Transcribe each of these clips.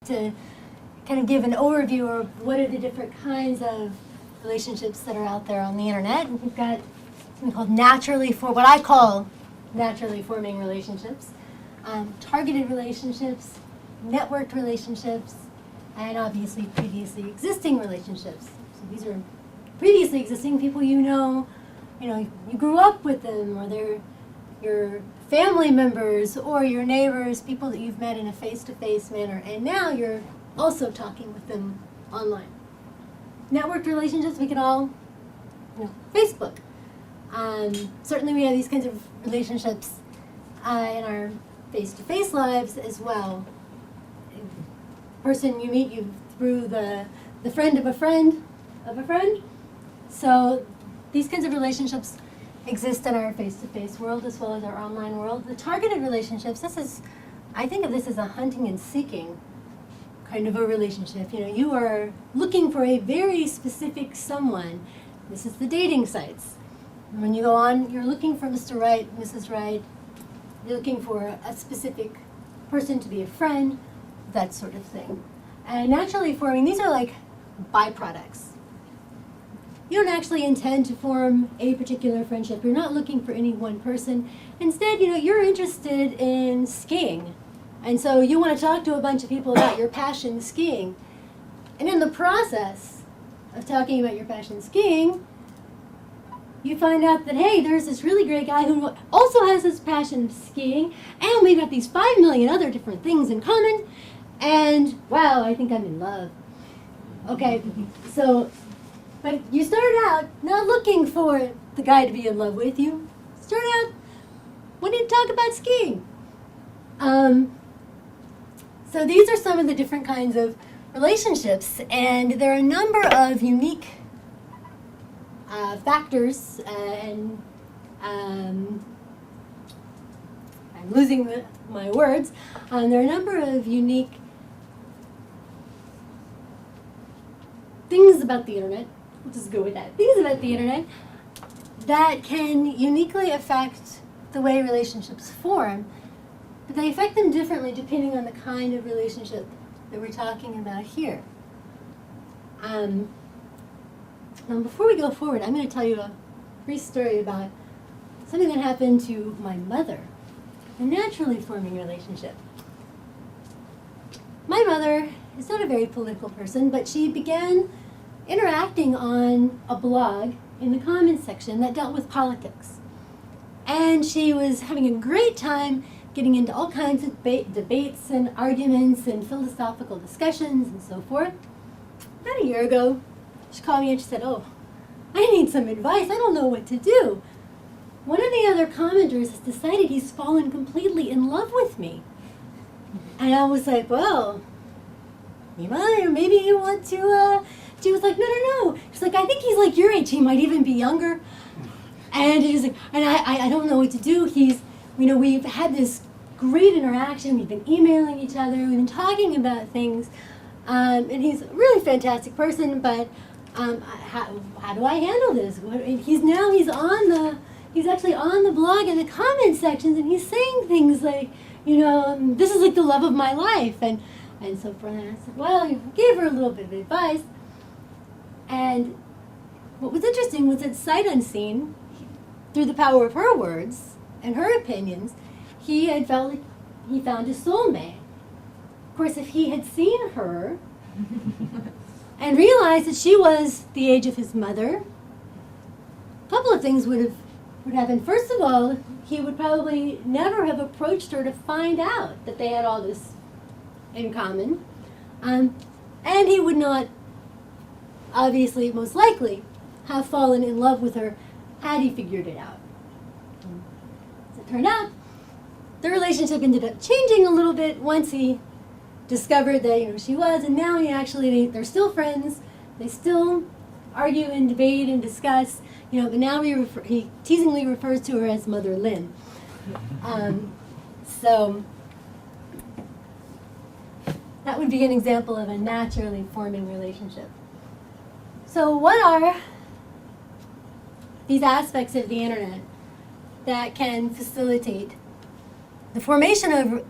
to kind of give an overview of what are the different kinds of relationships that are out there on the internet. And we've got something called what I call naturally forming relationships, targeted relationships, networked relationships, and obviously previously existing relationships. So these are previously existing people you grew up with them, or they're your family members or your neighbors, people that you've met in a face-to-face manner, and now you're also talking with them online. Networked relationships, we can all, Facebook. Certainly we have these kinds of relationships in our face-to-face lives as well. Person you meet you through the friend of a friend of a friend. So these kinds of relationships exist in our face-to-face world as well as our online world. The targeted relationships, I think of this as a hunting and seeking kind of a relationship. You are looking for a very specific someone. This is the dating sites. When you go on, you're looking for Mr. Right, Mrs. Right. You're looking for a specific person to be a friend, that sort of thing. And naturally forming, these are like byproducts. You don't actually intend to form a particular friendship. You're not looking for any one person. Instead, you're interested in skiing. And so you want to talk to a bunch of people about your passion skiing. And in the process of talking about your passion skiing, you find out that, hey, there's this really great guy who also has this passion of skiing, and we've got these 5 million other different things in common, and wow, I think I'm in love. Okay, but you start out not looking for the guy to be in love with you. Start out wanting to talk about skiing. So these are some of the different kinds of relationships, and there are a number of unique factors, and I'm losing my words. There are a number of unique things about the internet. We'll just go with that. Things about the internet that can uniquely affect the way relationships form, but they affect them differently depending on the kind of relationship that we're talking about here. Now, before we go forward, I'm going to tell you a brief story about something that happened to my mother, a naturally forming relationship. My mother is not a very political person, but she began interacting on a blog in the comments section that dealt with politics. And she was having a great time getting into all kinds of debates and arguments and philosophical discussions and so forth. About a year ago, she called me and she said, "Oh, I need some advice. I don't know what to do. One of the other commenters has decided he's fallen completely in love with me." And I was like, "Well, maybe you want to," she was like, no. She's like, "I think he's like your age. He might even be younger." And she's like, and I don't know what to do. We've had this great interaction. We've been emailing each other. We've been talking about things. And he's a really fantastic person, but how do I handle this? He's actually on the blog in the comment sections, and he's saying things like, this is like the love of my life. And so I said, well, I gave her a little bit of advice. And what was interesting was that sight unseen, through the power of her words and her opinions, he had felt like he found his soulmate. Of course, if he had seen her and realized that she was the age of his mother, a couple of things would happen. First of all, he would probably never have approached her to find out that they had all this in common. And he would not, obviously, most likely, have fallen in love with her had he figured it out. As it turned out, the relationship ended up changing a little bit once he discovered that she was, and now they're still friends. They still argue and debate and discuss, but now he teasingly refers to her as Mother Lynn. So that would be an example of a naturally forming relationship. So what are these aspects of the internet that can facilitate the formation of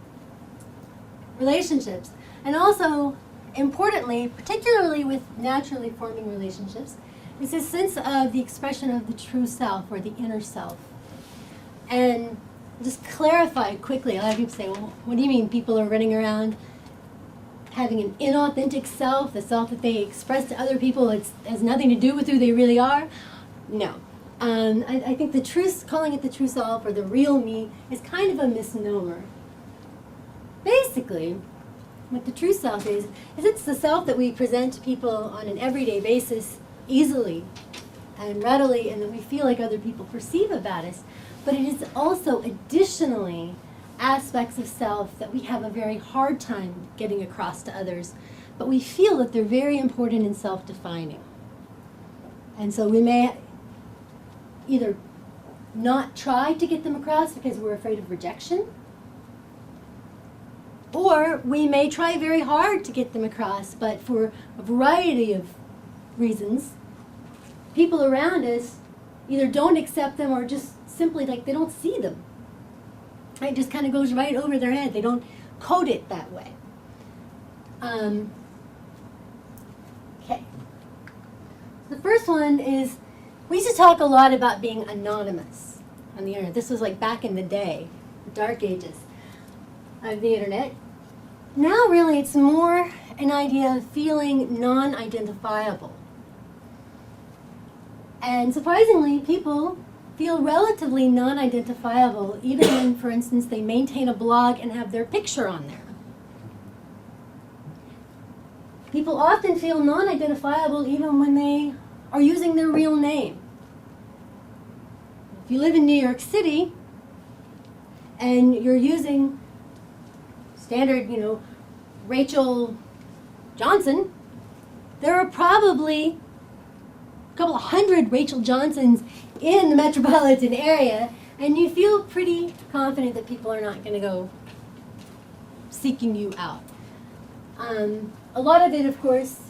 relationships? And also, importantly, particularly with naturally forming relationships, is this sense of the expression of the true self or the inner self. And just clarify quickly, a lot of people say, well, what do you mean people are running around having an inauthentic self, the self that they express to other people, it has nothing to do with who they really are? No. I think calling it the true self or the real me is kind of a misnomer. Basically, what the true self is it's the self that we present to people on an everyday basis easily and readily, and that we feel like other people perceive about us. But it is also additionally aspects of self that we have a very hard time getting across to others, but we feel that they're very important and self-defining. And so we may either not try to get them across because we're afraid of rejection, or we may try very hard to get them across, but for a variety of reasons, people around us either don't accept them or just simply like they don't see them. It just kind of goes right over their head. They don't code it that way. Okay. The first one is, we used to talk a lot about being anonymous on the internet. This was like back in the day, the dark ages of the internet. Now really it's more an idea of feeling non-identifiable. And surprisingly, people feel relatively non-identifiable even when, for instance, they maintain a blog and have their picture on there. People often feel non-identifiable even when they are using their real name. If you live in New York City and you're using standard, Rachel Johnson, there are probably a couple of hundred Rachel Johnsons in the metropolitan area, and you feel pretty confident that people are not going to go seeking you out. A lot of it, of course,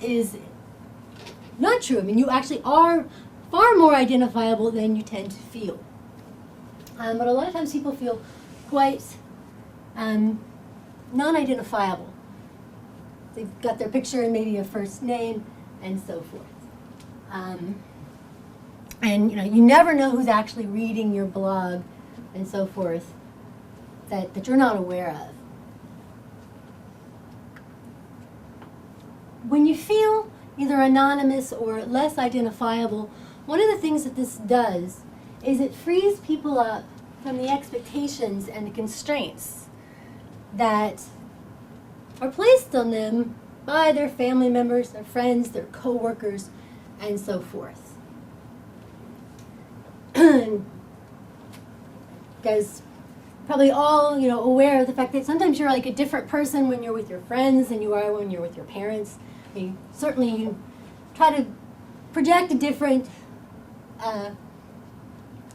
is not true. I mean, you actually are far more identifiable than you tend to feel. But a lot of times people feel quite non-identifiable. They've got their picture and maybe a first name and so forth. And you never know who's actually reading your blog and so forth that you're not aware of. When you feel either anonymous or less identifiable, one of the things that this does is it frees people up from the expectations and the constraints that are placed on them by their family members, their friends, their co-workers, and so forth. You guys probably all aware of the fact that sometimes you're like a different person when you're with your friends than you are when you're with your parents. Certainly you try to project a different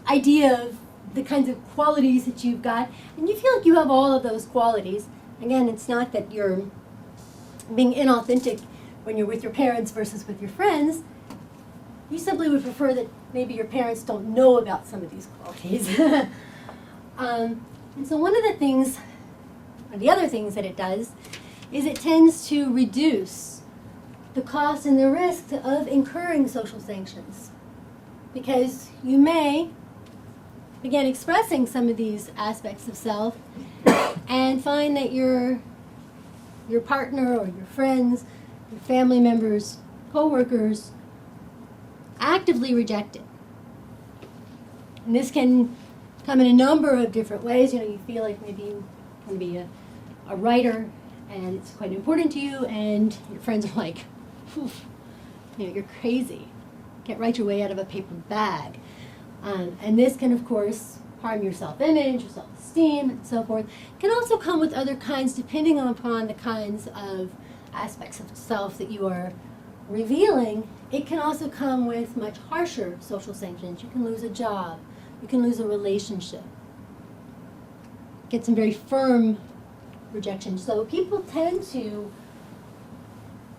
idea of the kinds of qualities that you've got, and you feel like you have all of those qualities. Again, it's not that you're being inauthentic when you're with your parents versus with your friends. You simply would prefer that maybe your parents don't know about some of these qualities. And so one of the things, or the other things that it does, is it tends to reduce the cost and the risk of incurring social sanctions. Because you may begin expressing some of these aspects of self and find that your partner or your friends, your family members, co-workers actively reject it. And this can come in a number of different ways. You feel like maybe you can be a writer and it's quite important to you, and your friends are like, you're crazy. You can't write your way out of a paper bag. And this can, of course, harm your self-image, your self-esteem, and so forth. It can also come with other kinds, depending upon the kinds of aspects of self that you are revealing. It can also come with much harsher social sanctions. You can lose a job. You can lose a relationship. Get some very firm rejection. So people tend to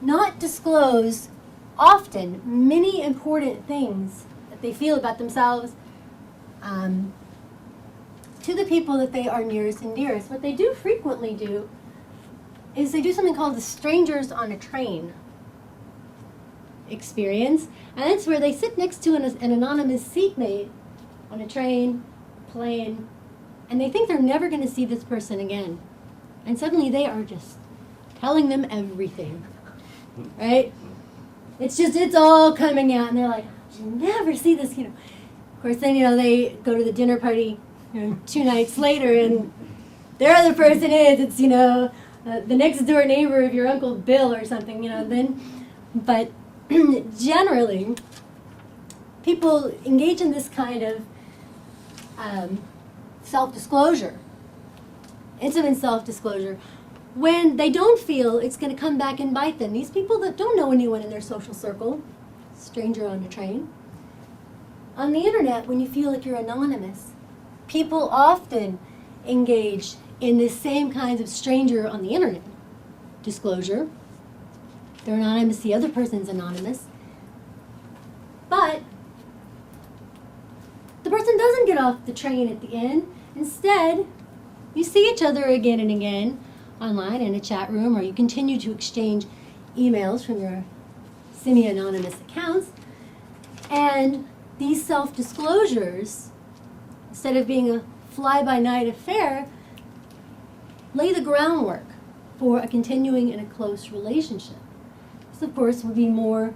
not disclose often many important things that they feel about themselves to to the people that they are nearest and dearest. What they do frequently do is they do something called the strangers on a train experience. And that's where they sit next to an anonymous seatmate on a train, plane, and they think they're never going to see this person again. And suddenly they are just telling them everything, right? It's all coming out, and they're like, you'll never see this, Of course, then, they go to the dinner party, 2 nights later, and their other person it's, the next door neighbor of your Uncle Bill or something, then. But generally, people engage in this kind of self-disclosure, intimate self-disclosure, when they don't feel it's going to come back and bite them. These people that don't know anyone in their social circle, stranger on a train. On the internet, when you feel like you're anonymous, people often engage in this same kinds of stranger on the internet disclosure. They're anonymous, the other person's anonymous. But the person doesn't get off the train at the end. Instead, you see each other again and again online in a chat room, or you continue to exchange emails from your semi-anonymous accounts. And these self-disclosures, instead of being a fly-by-night affair, lay the groundwork for a continuing and a close relationship. This, of course, would be more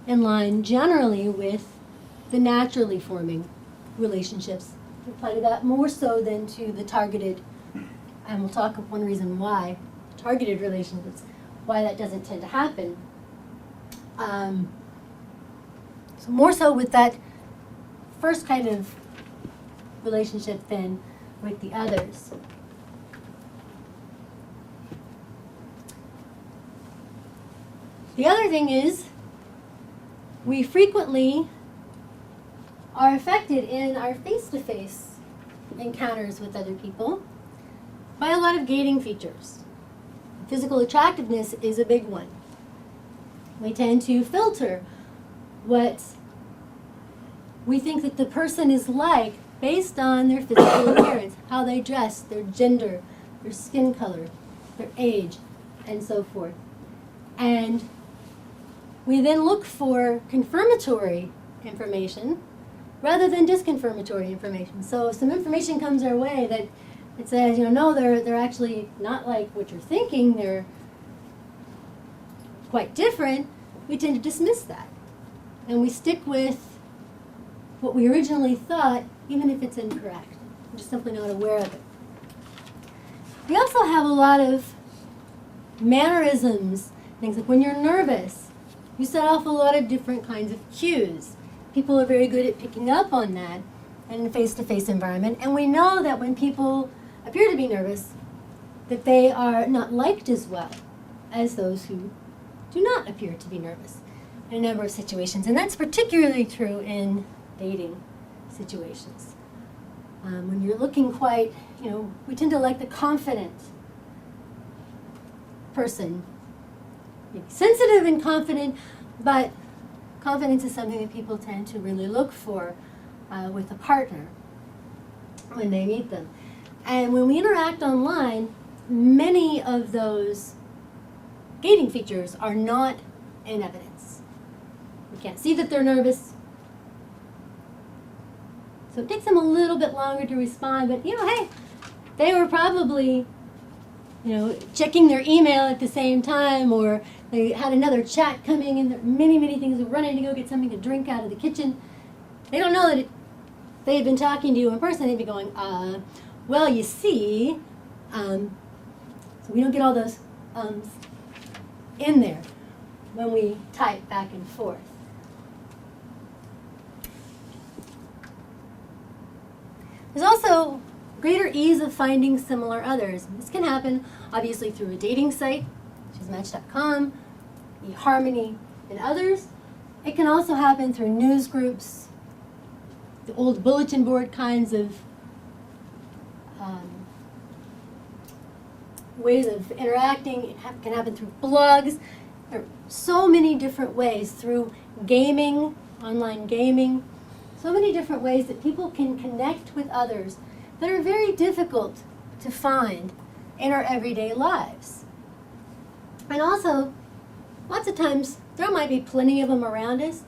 in line generally with the naturally forming relationships. We apply to that more so than to the targeted, and we'll talk of one reason why, targeted relationships, why that doesn't tend to happen. So more so with that first kind of relationship than with the others. The other thing is, we frequently are affected in our face-to-face encounters with other people by a lot of gating features. Physical attractiveness is a big one. We tend to filter what we think that the person is like based on their physical appearance, how they dress, their gender, their skin color, their age, and so forth. And we then look for confirmatory information rather than disconfirmatory information. So some information comes our way that it says, no, they're actually not like what you're thinking, they're quite different. We tend to dismiss that. And we stick with what we originally thought, even if it's incorrect. We're just simply not aware of it. We also have a lot of mannerisms, things like when you're nervous, you set off a lot of different kinds of cues. People are very good at picking up on that in a face-to-face environment. And we know that when people appear to be nervous, that they are not liked as well as those who do not appear to be nervous in a number of situations. And that's particularly true in dating situations. When you're looking quite, we tend to like the confident person. Maybe sensitive and confident, but confidence is something that people tend to really look for with a partner when they meet them. And when we interact online, many of those gating features are not in evidence. We can't see that they're nervous. So it takes them a little bit longer to respond, but hey, they were probably, checking their email at the same time, or they had another chat coming, and many, many things, were running to go get something to drink out of the kitchen. They don't know that if they had been talking to you in person, they'd be going, well, you see, so we don't get all those in there when we type back and forth. There's also greater ease of finding similar others. This can happen, obviously, through a dating site, which is Match.com, eHarmony, and others. It can also happen through news groups, the old bulletin board kinds of ways of interacting. It can happen through blogs. There are so many different ways, through gaming, online gaming, so many different ways that people can connect with others that are very difficult to find in our everyday lives. And also, lots of times, there might be plenty of them around us,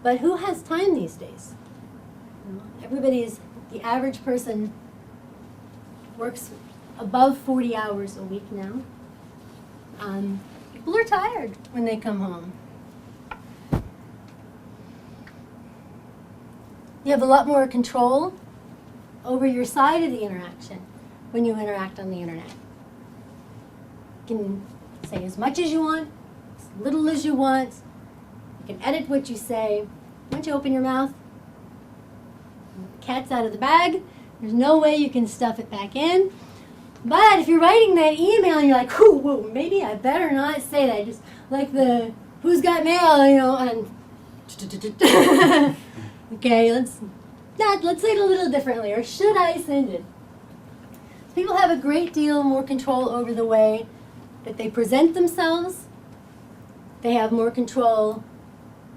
but who has time these days? The average person works above 40 hours a week now. People are tired when they come home. You have a lot more control over your side of the interaction when you interact on the internet. You can say as much as you want, as little as you want. You can edit what you say. Once you open your mouth, the cat's out of the bag. There's no way you can stuff it back in. But if you're writing that email and you're like, whoa, maybe I better not say that. Just like the who's got mail, and okay, let's say it a little differently. Or should I send it? People have a great deal more control over the way that they present themselves. They have more control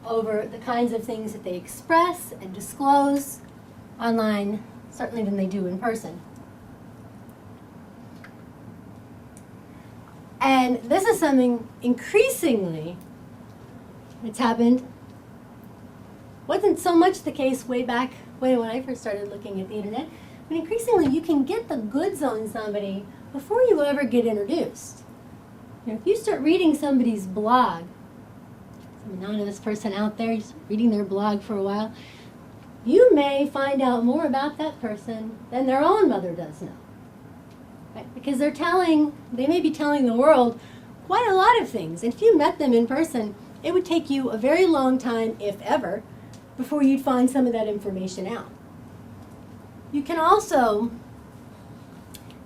over the kinds of things that they express and disclose online, certainly than they do in person. And this is something increasingly that's happened. Wasn't so much the case way back when I first started looking at the internet, but increasingly you can get the goods on somebody before you ever get introduced. If you start reading somebody's blog, some anonymous person out there, just reading their blog for a while, you may find out more about that person than their own mother does know. Right? Because they may be telling the world quite a lot of things. And if you met them in person, it would take you a very long time, if ever, before you'd find some of that information out. You can also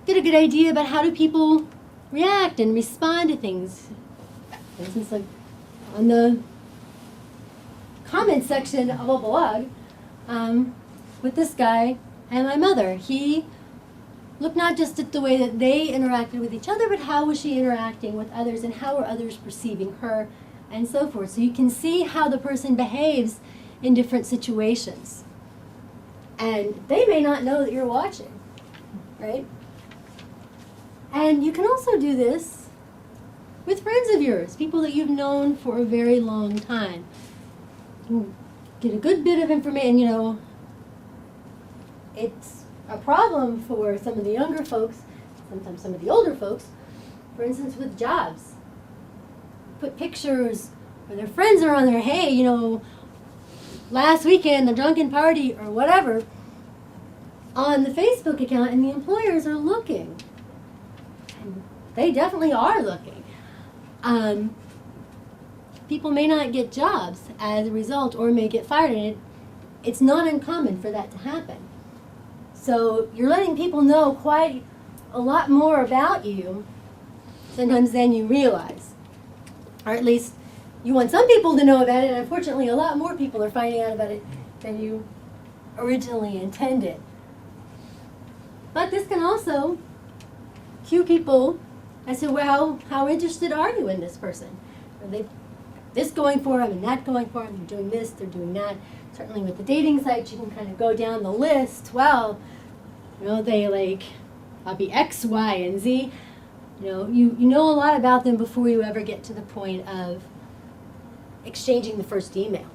get a good idea about how do people react and respond to things. For instance, like on the comment section of a blog with this guy and my mother. He looked not just at the way that they interacted with each other, but how was she interacting with others and how were others perceiving her and so forth. So you can see how the person behaves in different situations. And they may not know that you're watching, right? And you can also do this with friends of yours, people that you've known for a very long time. You get a good bit of information, it's a problem for some of the younger folks, sometimes some of the older folks, for instance, with jobs. Put pictures, or their friends are on there, hey, last weekend, the drunken party, or whatever, on the Facebook account, and the employers are looking. And they definitely are looking. People may not get jobs as a result, or may get fired, and it's not uncommon for that to happen. So you're letting people know quite a lot more about you sometimes than you realize. Or at least you want some people to know about it, and unfortunately a lot more people are finding out about it than you originally intended. But this can also cue people as to, well, how interested are you in this person? Are they this going for them and that going for them? They're doing this, they're doing that. Certainly with the dating sites, you can kind of go down the list. Well, they like be X, Y, and Z. You know a lot about them before you ever get to the point of exchanging the first email.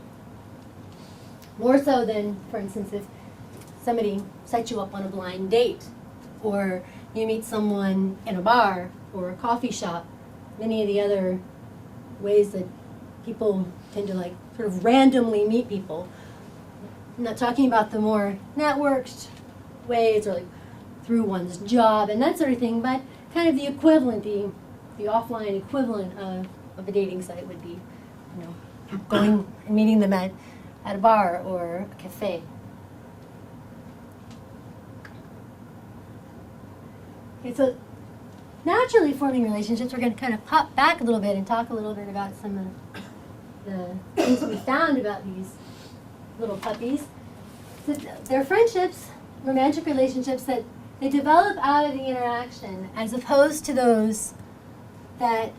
More so than, for instance, if somebody sets you up on a blind date, or you meet someone in a bar or a coffee shop, many of the other ways that people tend to sort of randomly meet people. I'm not talking about the more networked ways, or through one's job and that sort of thing, but kind of the equivalent, the offline equivalent of a dating site would be, going and meeting them at a bar or a cafe. Okay, so naturally forming relationships, we're going to kind of pop back a little bit and talk a little bit about some of the things we found about these little puppies. So they're friendships, romantic relationships that they develop out of the interaction, as opposed to those that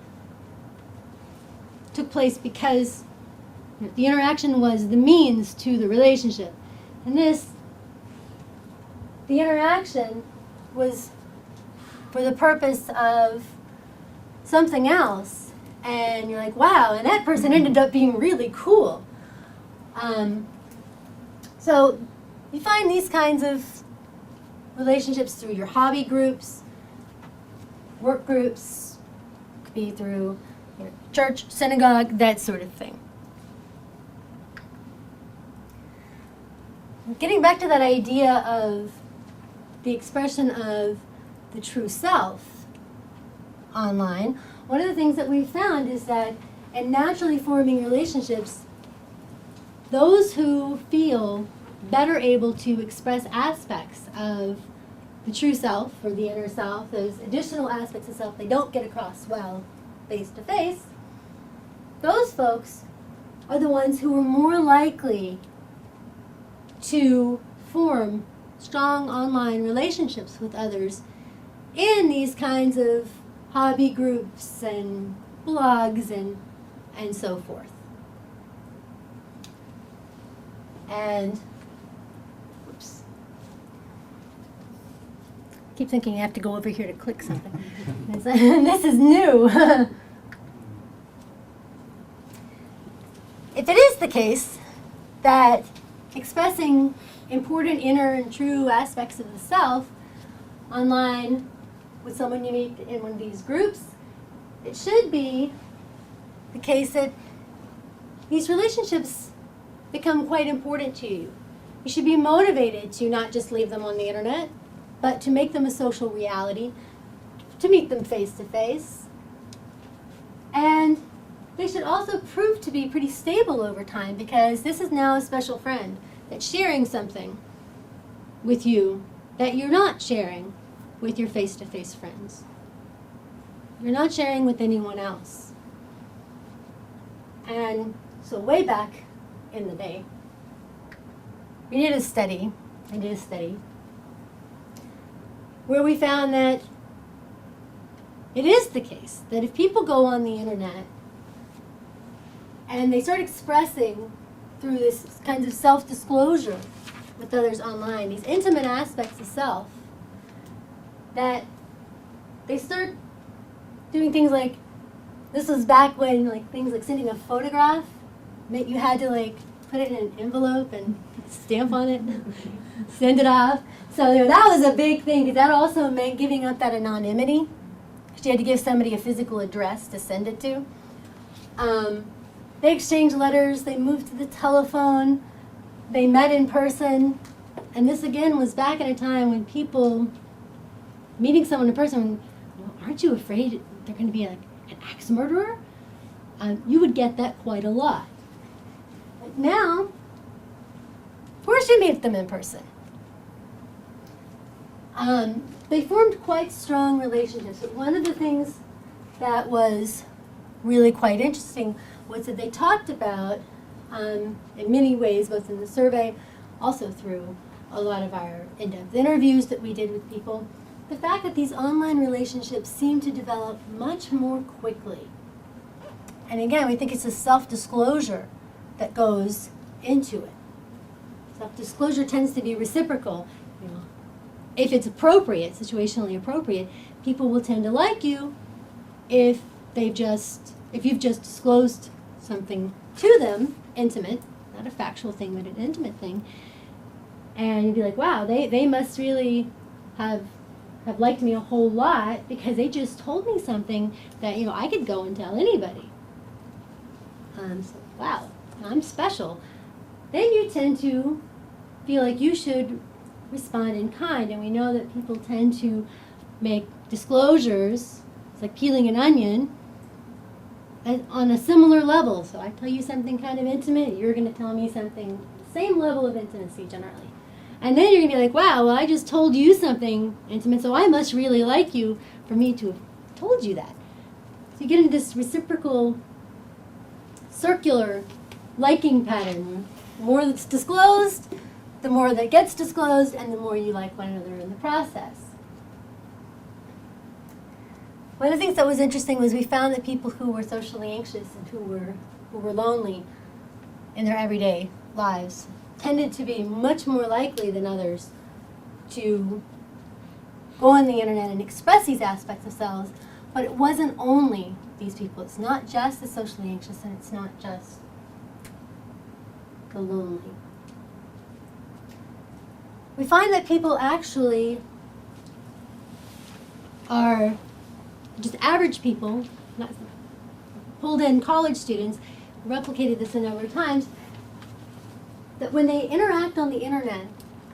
took place because the interaction was the means to the relationship. And these the interaction was for the purpose of something else, and you're like, wow, and that person ended up being really cool. So you find these kinds of relationships through your hobby groups, work groups, could be through your church, synagogue, that sort of thing. Getting back to that idea of the expression of the true self online, one of the things that we found is that in naturally forming relationships, those who feel better able to express aspects of the true self or the inner self, those additional aspects of self they don't get across well face to face, those folks are the ones who are more likely to form strong online relationships with others in these kinds of hobby groups and blogs and so forth. And, whoops. I keep thinking I have to go over here to click something. This is new. If it is the case that expressing important inner and true aspects of the self online with someone you meet in one of these groups, it should be the case that these relationships become quite important to you. You should be motivated to not just leave them on the internet, but to make them a social reality, to meet them face to face. And they should also prove to be pretty stable over time, because this is now a special friend that's sharing something with you that you're not sharing with your face-to-face friends. You're not sharing with anyone else. And so way back in the day, I did a study where we found that it is the case that if people go on the internet and they start expressing through this kinds of self-disclosure with others online, these intimate aspects of self, that they start doing things like, this was back when like things like sending a photograph meant you had to like put it in an envelope and stamp on it, send it off. So that was a big thing, because that also meant giving up that anonymity. You had to give somebody a physical address to send it to. They exchanged letters, they moved to the telephone, they met in person, and this again was back in a time when people, meeting someone in person, aren't you afraid they're going to be like an axe murderer? You would get that quite a lot. But now, of course you meet them in person. They formed quite strong relationships. But one of the things that was really quite interesting was that they talked about, in many ways, both in the survey, also through a lot of our in-depth interviews that we did with people, the fact that these online relationships seem to develop much more quickly. And again, we think it's a self-disclosure that goes into it. Self-disclosure tends to be reciprocal. If it's appropriate, situationally appropriate, people will tend to like you if you've just disclosed something to them, intimate, not a factual thing, but an intimate thing, and you'd be like, wow, they must really have liked me a whole lot, because they just told me something that I could go and tell anybody. So, wow, I'm special. Then you tend to feel like you should respond in kind, and we know that people tend to make disclosures. It's like peeling an onion on a similar level. So I tell you something kind of intimate, you're going to tell me something, same level of intimacy generally. And then you're going to be like, wow, well, I just told you something intimate, so I must really like you for me to have told you that. So you get into this reciprocal, circular liking pattern. The more that's disclosed, the more that gets disclosed, and the more you like one another in the process. One of the things that was interesting was we found that people who were socially anxious and who were lonely in their everyday lives tended to be much more likely than others to go on the internet and express these aspects of selves, but it wasn't only these people. It's not just the socially anxious, and it's not just the lonely. We find that people actually are just average people, not pulled in college students, replicated this a number of times, that when they interact on the internet,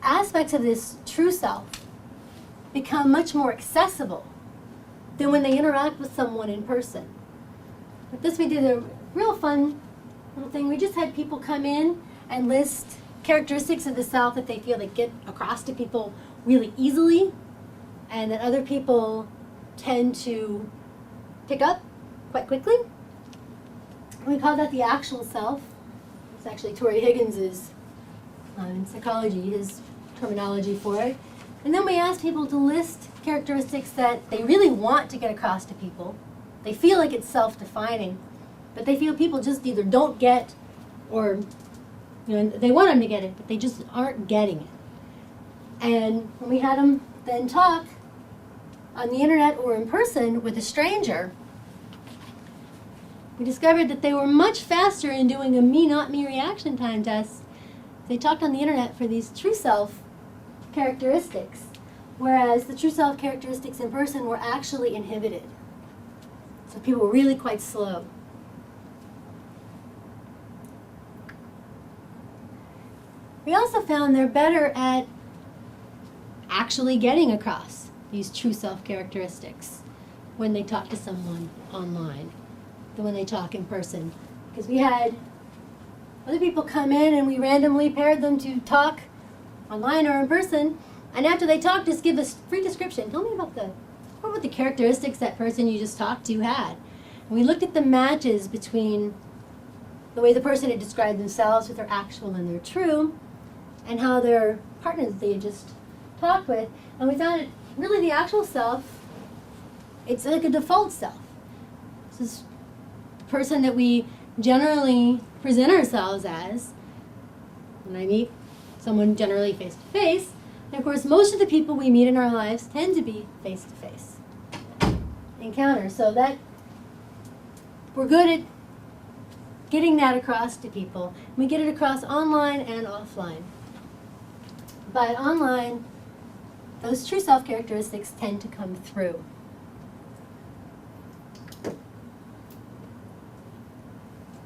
aspects of this true self become much more accessible than when they interact with someone in person. With this, we did a real fun little thing. We just had people come in and list characteristics of the self that they feel they get across to people really easily, and that other people tend to pick up quite quickly. We call that the actual self. It's actually Tori Higgins's, in psychology, his terminology for it. And then we asked people to list characteristics that they really want to get across to people. They feel like it's self-defining, but they feel people just either don't get, or they want them to get it, but they just aren't getting it. And when we had them then talk on the internet or in person with a stranger, we discovered that they were much faster in doing a me, not me reaction time test. They talked on the internet for these true self characteristics, whereas the true self characteristics in person were actually inhibited. So people were really quite slow. We also found they're better at actually getting across these true self characteristics when they talk to someone online than when they talk in person. Because we had other people come in and we randomly paired them to talk online or in person, and after they talked, just give us free description. Tell me about what the characteristics that person you just talked to had. And we looked at the matches between the way the person had described themselves with their actual and their true, and how their partners they had just talked with, and we found it really the actual self, it's like a default self. This is the person that we generally present ourselves as when I meet someone generally face-to-face. And of course, most of the people we meet in our lives tend to be face-to-face encounters. So that we're good at getting that across to people. We get it across online and offline. But online, those true self characteristics tend to come through.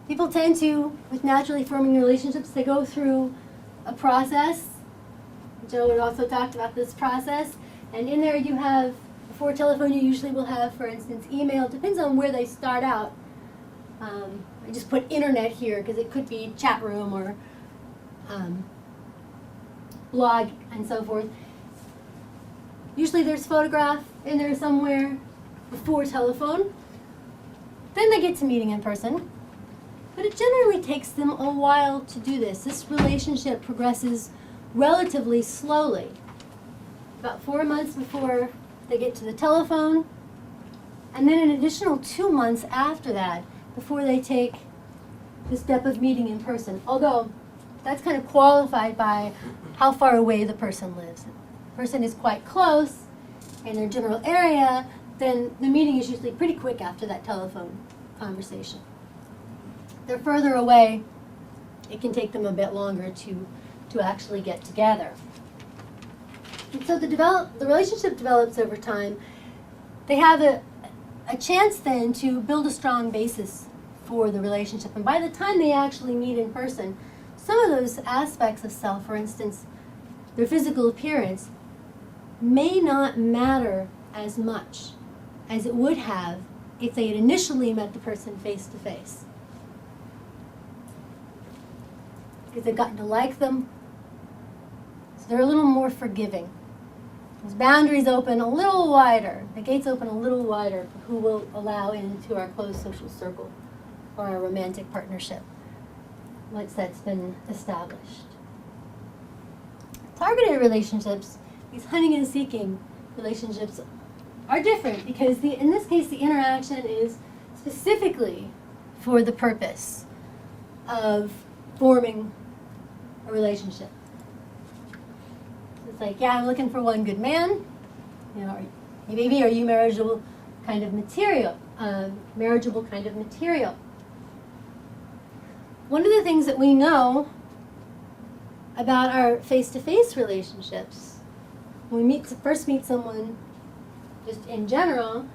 People tend to, with naturally forming relationships, they go through a process. Joe had also talked about this process. And in there you have, before telephone you usually will have, for instance, email. Depends on where they start out. I just put internet here because it could be chat room or blog and so forth. Usually there's photograph in there somewhere before telephone. Then they get to meeting in person. But it generally takes them a while to do this. This relationship progresses relatively slowly. About 4 months before they get to the telephone, and then an additional 2 months after that before they take the step of meeting in person. Although that's kind of qualified by how far away the person lives. If the person is quite close in their general area, then the meeting is usually pretty quick after that telephone conversation. If they're further away, it can take them a bit longer to actually get together. And so the relationship develops over time. They have a chance then to build a strong basis for the relationship. And by the time they actually meet in person, some of those aspects of self, for instance, their physical appearance, may not matter as much as it would have if they had initially met the person face to face. Because they've gotten to like them, so they're a little more forgiving. Those boundaries open a little wider, the gates open a little wider for who will allow into our closed social circle or our romantic partnership once that's been established. Targeted relationships, these hunting and seeking relationships, are different because in this case the interaction is specifically for the purpose of forming a relationship. It's like, yeah, I'm looking for one good man. You know, maybe are you marriageable kind of material? Marriageable kind of material. One of the things that we know about our face-to-face relationships, when we first meet someone, just in general,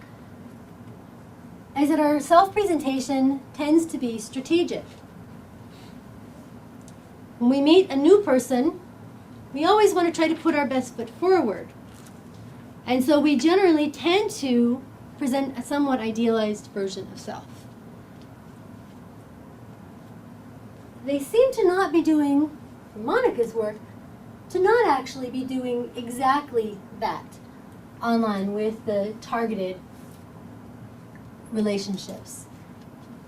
is that our self-presentation tends to be strategic. When we meet a new person, we always want to try to put our best foot forward. And so we generally tend to present a somewhat idealized version of self. They seem to not be doing, for Monica's work, to not actually be doing exactly that online with the targeted relationships.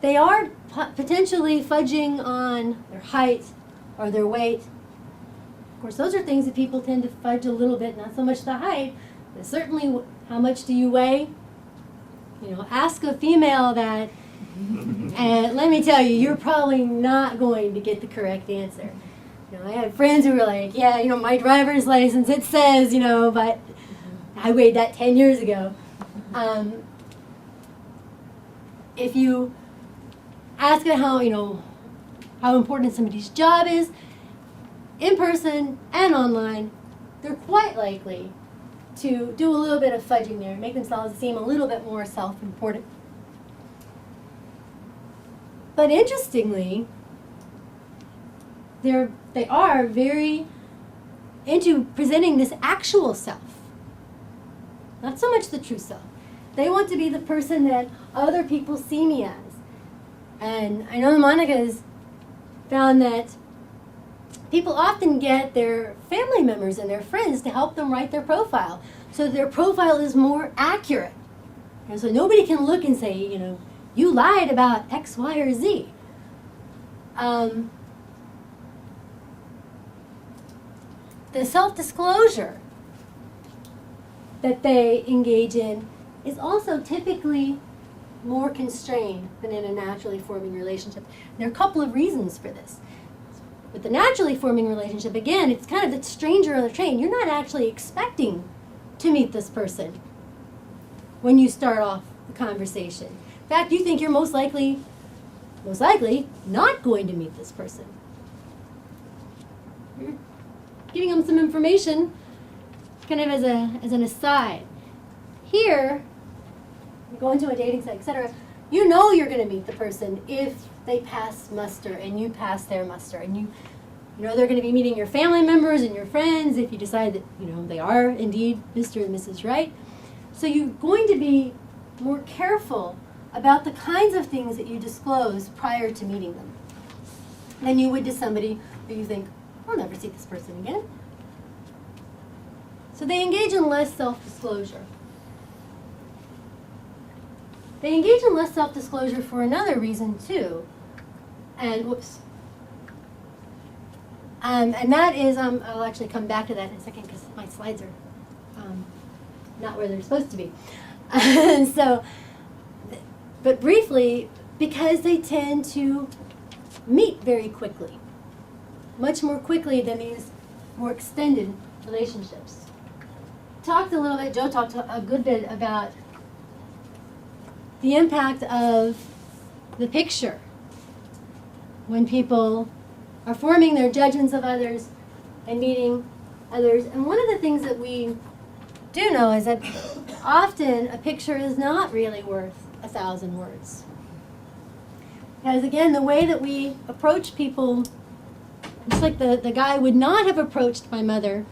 They are potentially fudging on their height or their weight. Of course, those are things that people tend to fudge a little bit, not so much the height, but certainly how much do you weigh? You know, ask a female that, and let me tell you, you're probably not going to get the correct answer. You know, I had friends who were like, yeah, you know, my driver's license, it says, you know, but I weighed that 10 years ago. If you ask her how, you know, how important somebody's job is, in person and online, they're quite likely to do a little bit of fudging there, make themselves seem a little bit more self-important. But interestingly, they are very into presenting this actual self, not so much the true self. They want to be the person that other people see me as. And I know Monica's found that people often get their family members and their friends to help them write their profile, so their profile is more accurate. And so nobody can look and say, you know, you lied about X, Y, or Z. The self-disclosure that they engage in is also typically more constrained than in a naturally forming relationship. There are a couple of reasons for this. With the naturally forming relationship, again, it's kind of the stranger on the train. You're not actually expecting to meet this person when you start off the conversation. In fact, you think you're most likely not going to meet this person. You're giving them some information kind of as an aside. Here, you go into a dating site, etc., you know you're going to meet the person if they pass muster and you pass their muster, and you know they're going to be meeting your family members and your friends if you decide that, you know, they are indeed Mr. and Mrs. Right. So you're going to be more careful about the kinds of things that you disclose prior to meeting them than you would to somebody who you think, I'll never see this person again. So they engage in less self-disclosure. They engage in less self-disclosure for another reason, too. And, and that is, I'll actually come back to that in a second because my slides are not where they're supposed to be. So, but briefly, because they tend to meet very quickly, much more quickly than these more extended relationships. Talked a little bit, Joe talked a good bit about the impact of the picture when people are forming their judgments of others and meeting others. And one of the things that we do know is that often a picture is not really worth 1,000 words. Because again, the way that we approach people, just like the guy would not have approached my mother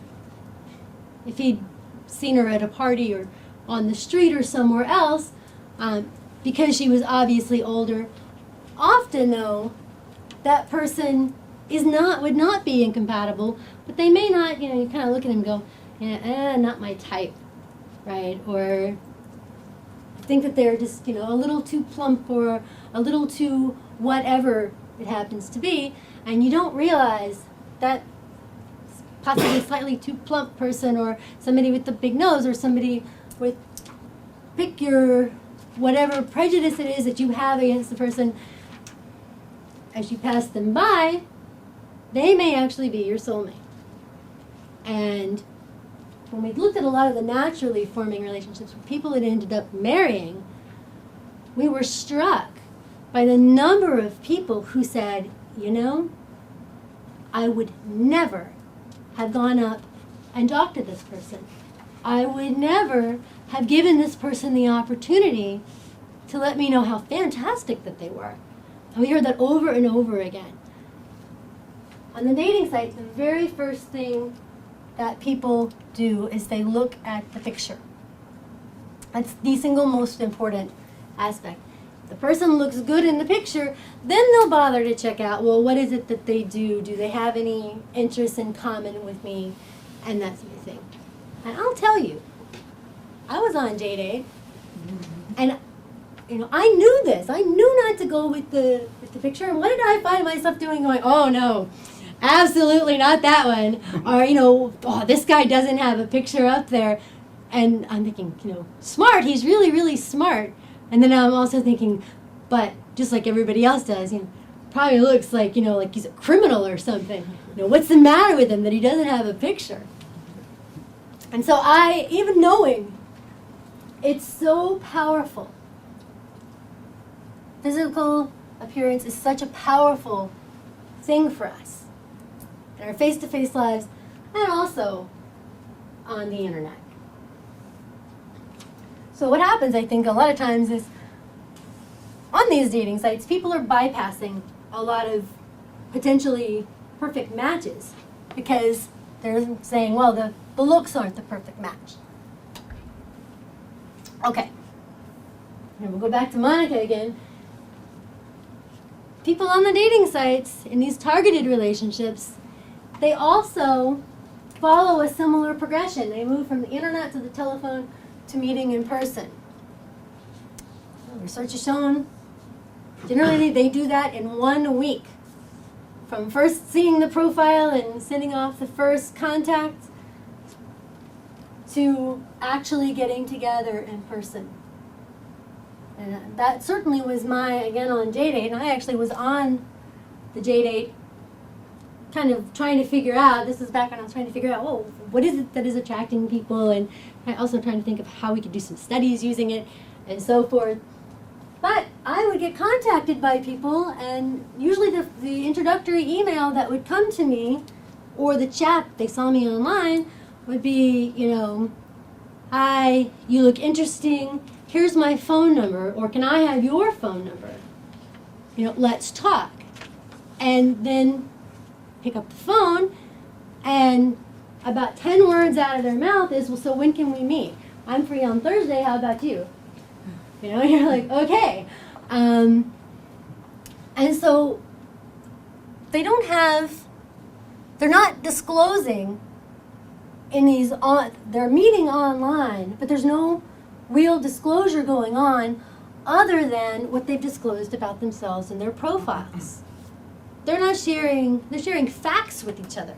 if he'd seen her at a party or on the street or somewhere else, because she was obviously older. Often, though, that person would not be incompatible, but they may not, you know, you kind of look at him and go, yeah, not my type, right? Or think that they're just, you know, a little too plump or a little too whatever it happens to be, and you don't realize that possibly slightly too plump person or somebody with the big nose or somebody with, pick your whatever prejudice it is that you have against the person, as you pass them by, they may actually be your soulmate. And when we looked at a lot of the naturally forming relationships where people had ended up marrying, we were struck by the number of people who said, you know, I would never have gone up and talked to this person. I would never have given this person the opportunity to let me know how fantastic that they were. And we heard that over and over again. On the dating site, the very first thing that people do is they look at the picture. That's the single most important aspect. If the person looks good in the picture, then they'll bother to check out, well, what is it that they do? Do they have any interests in common with me? And that sort of thing. And I'll tell you, I was on J-Date, and you know, I knew this. I knew not to go with the picture. And what did I find myself doing? Going, oh no, absolutely not that one. Or, you know, oh, this guy doesn't have a picture up there. And I'm thinking, you know, smart. He's really, really smart. And then I'm also thinking, but just like everybody else does, you know, probably looks like, you know, like he's a criminal or something. You know, what's the matter with him that he doesn't have a picture? And so even knowing, it's so powerful. Physical appearance is such a powerful thing for us in our face-to-face lives and also on the internet. So what happens, I think, a lot of times is on these dating sites, people are bypassing a lot of potentially perfect matches because they're saying, well, the looks aren't the perfect match. Okay. And we'll go back to Monica again. People on the dating sites, in these targeted relationships, they also follow a similar progression. They move from the internet to the telephone to meeting in person. Research has shown generally they do that in 1 week. From first seeing the profile and sending off the first contact to actually getting together in person. And that certainly was again on J-Date, and I actually was on the J-Date kind of trying to figure out, this is back when I was trying to figure out, oh, what is it that is attracting people, and also trying to think of how we could do some studies using it, and so forth. But I would get contacted by people, and usually the introductory email that would come to me, or the chat, they saw me online, would be, you know, hi, you look interesting, here's my phone number, or can I have your phone number? You know, let's talk. And then pick up the phone, and about 10 words out of their mouth is, well, so when can we meet? I'm free on Thursday, how about you? You know, you're like, okay. And so they're not disclosing in these, they're meeting online, but there's no real disclosure going on other than what they've disclosed about themselves in their profiles. They're not sharing, they're sharing facts with each other.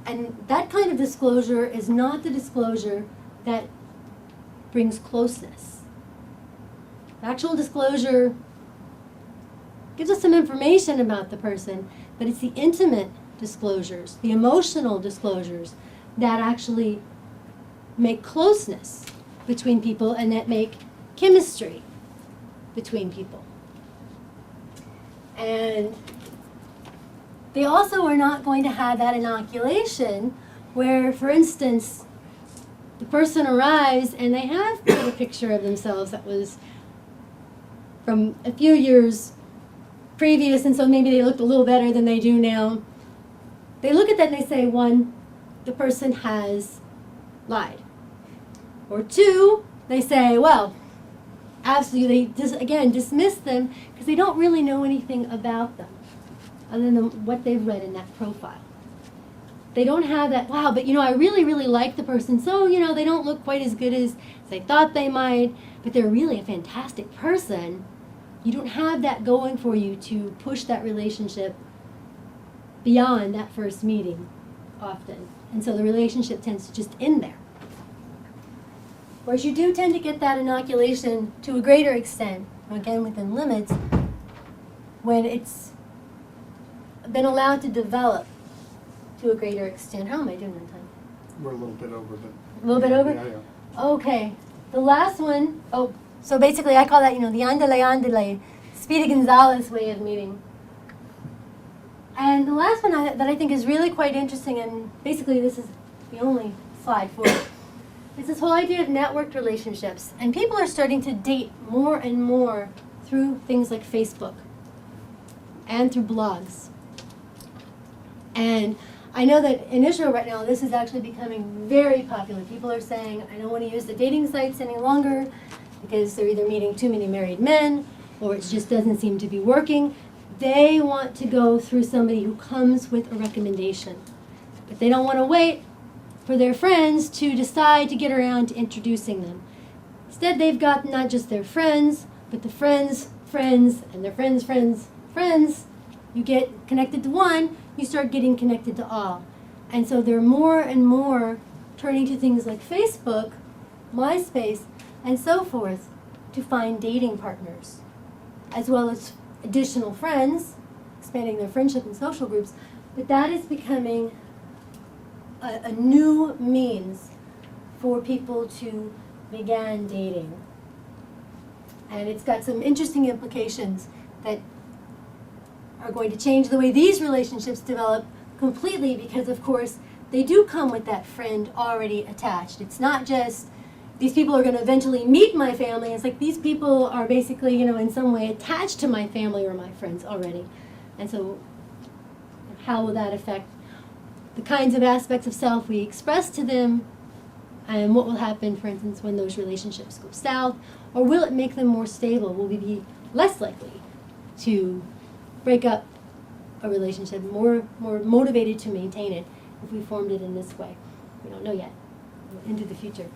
And that kind of disclosure is not the disclosure that brings closeness. Actual disclosure gives us some information about the person, but it's the intimate disclosures, the emotional disclosures that actually make closeness between people and that make chemistry between people. And they also are not going to have that inoculation where, for instance, the person arrives and they have put a picture of themselves that was from a few years previous, and so maybe they looked a little better than they do now. They look at that and they say, one, the person has lied. Or two, they say, well, absolutely, again, dismiss them because they don't really know anything about them other than what they've read in that profile. They don't have that, wow, but you know, I really, really like the person, so, you know, they don't look quite as good as they thought they might, but they're really a fantastic person. You don't have that going for you to push that relationship beyond that first meeting often. And so the relationship tends to just end there. Whereas you do tend to get that inoculation to a greater extent, again within limits, when it's been allowed to develop to a greater extent. How am I doing on time? We're a little bit over, but. A little bit over? Yeah. Okay. The last one, so basically I call that, the andale, Speedy Gonzalez way of meeting. And the last one that I think is really quite interesting, and basically this is the only slide for it, is this whole idea of networked relationships. And people are starting to date more and more through things like Facebook and through blogs. And I know that in Israel right now, this is actually becoming very popular. People are saying, I don't want to use the dating sites any longer because they're either meeting too many married men or it just doesn't seem to be working. They want to go through somebody who comes with a recommendation. But they don't want to wait for their friends to decide to get around to introducing them. Instead, they've got not just their friends, but the friends' friends, and their friends' friends' friends. You get connected to one, you start getting connected to all. And so they're more and more turning to things like Facebook, MySpace, and so forth to find dating partners, as well as additional friends, expanding their friendship and social groups. But that is becoming a new means for people to begin dating. And it's got some interesting implications that are going to change the way these relationships develop completely, because of course they do come with that friend already attached. It's not just these people are going to eventually meet my family. It's like these people are basically, in some way attached to my family or my friends already. And so how will that affect the kinds of aspects of self we express to them, and what will happen, for instance, when those relationships go south? Or will it make them more stable? Will we be less likely to break up a relationship, more motivated to maintain it if we formed it in this way? We don't know yet. Into the future.